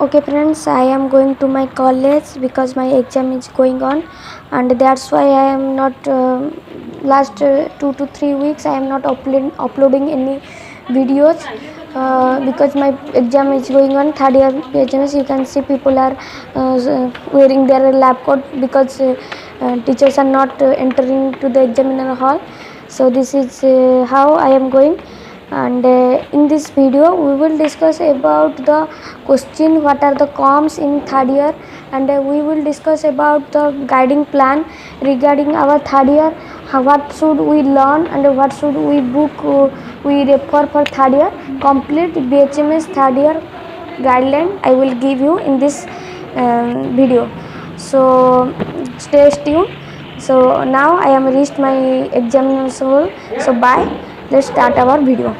Okay friends, I am going to my college because my exam is going on, and that's why I am not last 2 to 3 weeks I am not uploading any videos because my exam is going on. Third year PHMS, you can see people are wearing their lab coat because teachers are not entering to the examiner hall. So this is how I am going, and in this video we will discuss about the question what are the comms in third year, and we will discuss about the guiding plan regarding our third year, what should we learn and what should we book we refer for third year. Complete BHMS third year guideline I will give you in this video, so stay tuned. So now I am reached my examination hall, so bye, let's start our video.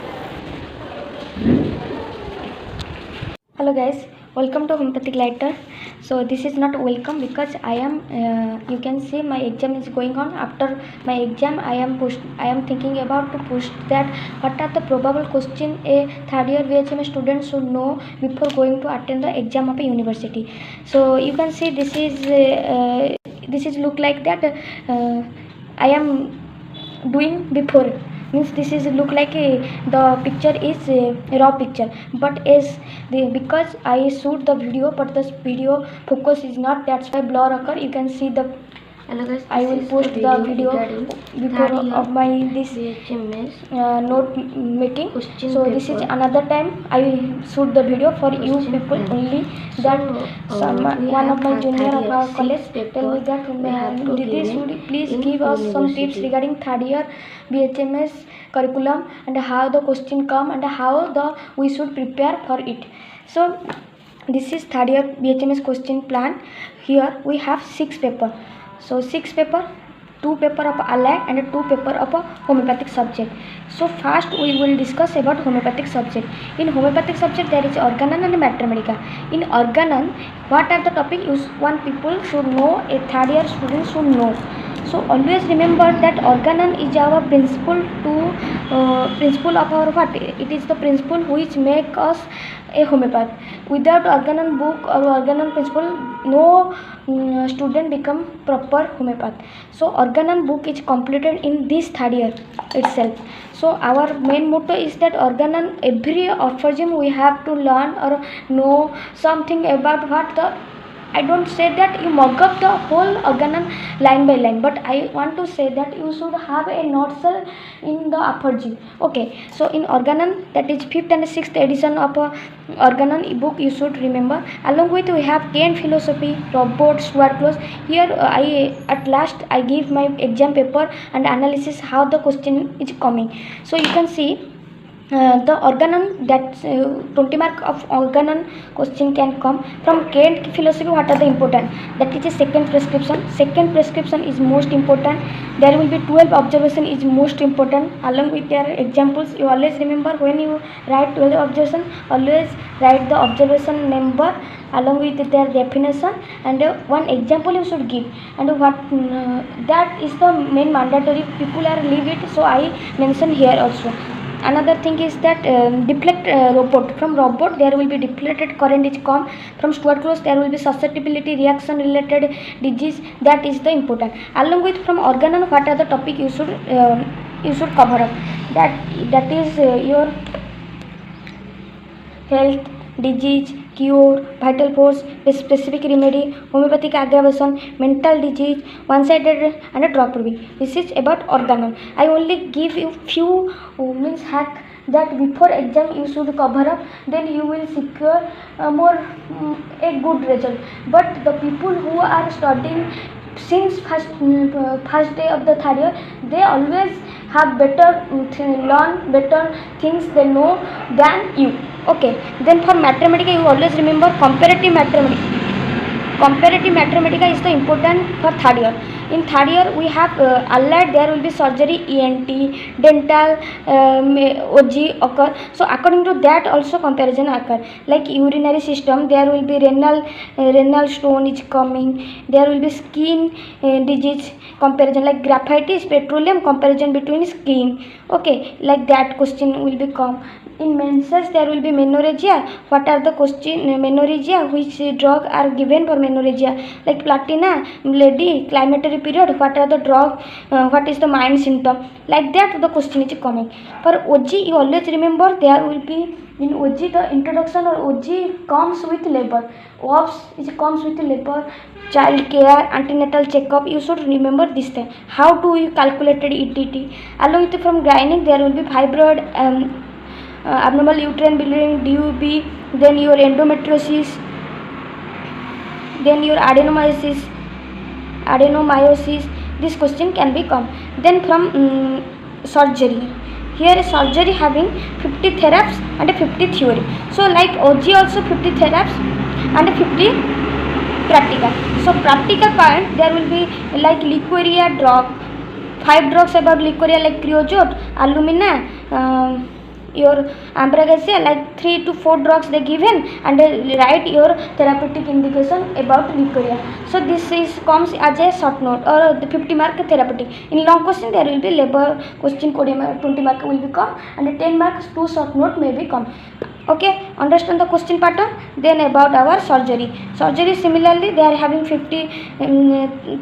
Hello guys, welcome to Homeopathic Lighter. So this is not welcome because I am you can see my exam is going on. After my exam I am thinking about to push that what are the probable question a third year VHM student should know before going to attend the exam of a university. So you can see this is look like that I am doing before, means this is look like the picture is a raw picture, but because I shoot the video but the video focus is not, that's why blur occur. You can see the I will post the video before of my this note making. So this is another time I shoot the video for you people only, that one of my junior of our college tell me that Didi, should you please give us some tips regarding third year BHMS curriculum and how the question come and how we should prepare for it. So this is third year BHMS question plan. Here we have 6 paper. So 6 paper, 2 paper of allied and 2 paper of a homeopathic subject. So first we will discuss about homeopathic subject. In homeopathic subject there is organon and mathematics. In organon, what are the topic one people should know, a third year student should know. So always remember that organon is our principle of our what? It is the principle which make us a homeopath. Without organon book or organon principle, no student become proper homeopath. So organon book is completed in this third year itself. So our main motto is that organon, every aphorism we have to learn or know something about what the, I don't say that you mug up the whole organon line by line, but I want to say that you should have a nutshell in the aphorism. Okay, so in organon, that is 5th and 6th edition of organon book you should remember. Along with we have Kant philosophy, Robert, Stuart Close. Here at last I give my exam paper and analysis how the question is coming. So you can see the organon, that 20 mark of organon question can come from Kant philosophy. What are the important? That is a second prescription. Second prescription is most important. There will be 12 observation is most important. Along with their examples, you always remember when you write 12 observation, always write the observation number along with their definition and one example you should give, and what that is the main mandatory. People are leave it, so I mention here also. Another thing is that deflect robot. From robot there will be deflected current is come. From Stuart Close there will be susceptibility reaction related disease, that is the important. Along with from organon, what are the topic you should cover up, that is your health, disease, cure, vital force, specific remedy, homeopathic aggravation, mental disease, one-sided and a drug proving. This is about organon. I only give you few means hack that before exam you should cover up, then you will secure a good result. But the people who are studying since first day of the third year, they always have better learn better things they know than you. Okay, then for mathematics you always remember comparative mathematics. Comparative mathematics is the important for third year. In third year we have allied, there will be surgery, ENT, dental, OG occur. So according to that also comparison occur. Like urinary system, there will be renal stone is coming. There will be skin disease comparison, like graphite is petroleum, comparison between skin. Okay, like that question will become. in menses there will be menorrhagia. What are the question menorrhagia? Which drug are given for menorrhagia? Like platina, lady, climacteric period. What are the drug? What is the mind symptom? Like that the question is coming. For OG you always remember there will be in OG the introduction or OG comes with labor. OBS is comes with labor, child care, antenatal checkup. You should remember this thing. How do you calculated ETT? Along with from gynae there will be fibroid, abnormal uterine bleeding, DUB, then your endometriosis, then your adenomyosis. This question can be come. Then from surgery. Here surgery having 50 theraps and 50 theory. So like OG also 50 theraps and 50 practical. So practical part there will be like liquoria drug, 5 drugs about liquoria like creozote, alumina, your ambroxia, like 3 to 4 drugs they given and write your therapeutic indication about liquoria. So this is comes as a short note or the 50 mark therapeutic. In long question there will be labor question 20 mark will be come and 10 marks 2 short note may be come. Okay, understand the question pattern. Then about our surgery. Surgery similarly they are having 50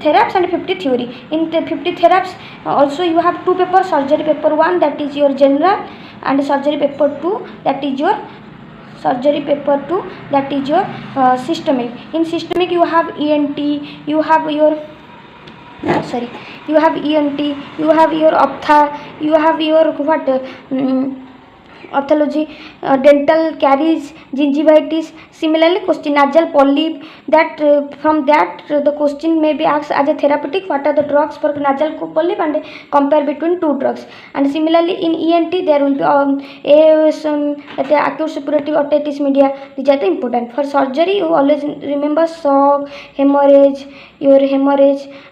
theraps and 50 theory. In the 50 theraps also you have 2 paper, surgery paper 1 that is your general and surgery paper 2 that is your systemic. In systemic you have ENT, you have your you have ENT, you have your ophtha, you have your what pathology, dental caries, gingivitis. Similarly question nasal polyp, that from that the question may be asked as a therapeutic. What are the drugs for nasal polyp and compare between 2 drugs. And similarly in ENT there will be AOS, the acute suppurative otitis media. These are the important. For surgery you always remember shock, hemorrhage,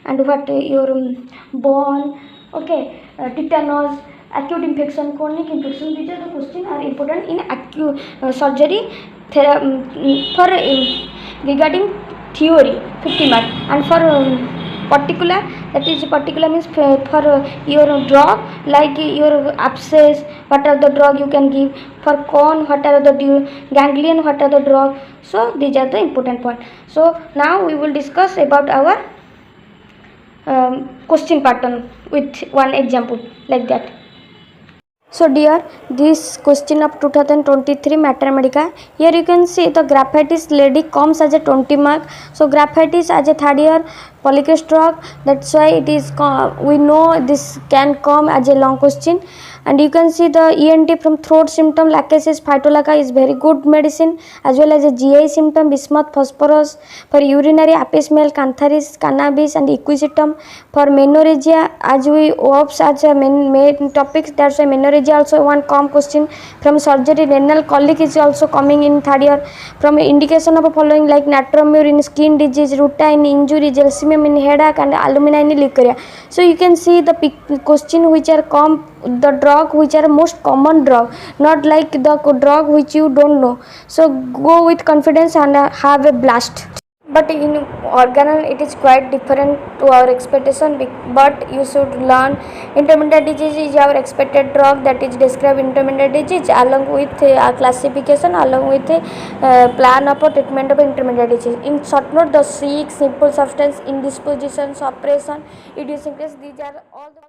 and what your bone, okay, tetanus, acute infection, chronic infection. These are the questions are important in acute surgery for regarding theory 50 mark. And for particular, that is particular means for your drug like your abscess, what are the drug you can give. For cone, what are the ganglion, what are the drug. So these are the important point. So now we will discuss about our question pattern with one example like that. So dear, this question of 2023 Mater Medica, here you can see the graphitis lady comes as a 20 mark. So graphitis as a third year polycast drug, that's why it is we know this can come as a long question. And you can see the ENT from throat symptom lachesis phytolacca is very good medicine, as well as a GI symptom bismuth phosphorus. For urinary apis-male cantharis, cannabis and equisetum. For menorrhagia, as we ops as a main topics, that's why menorrhagia also one common question. From surgery, renal colic is also coming in third year. From indication of following like natromure in skin disease, ruta in injury, gelsemium in headache, and alumina in liquoria. So you can see the question which are the drug which are most common drug, not like the drug which you don't know. So go with confidence and have a blast. But in organelle it is quite different to our expectation, but you should learn intermittent disease is our expected drug that is described intermittent disease along with classification, along with plan of treatment of intermittent disease. In short note, the 6 simple substance indisposition, suppression, idiosyncrasies, these are all the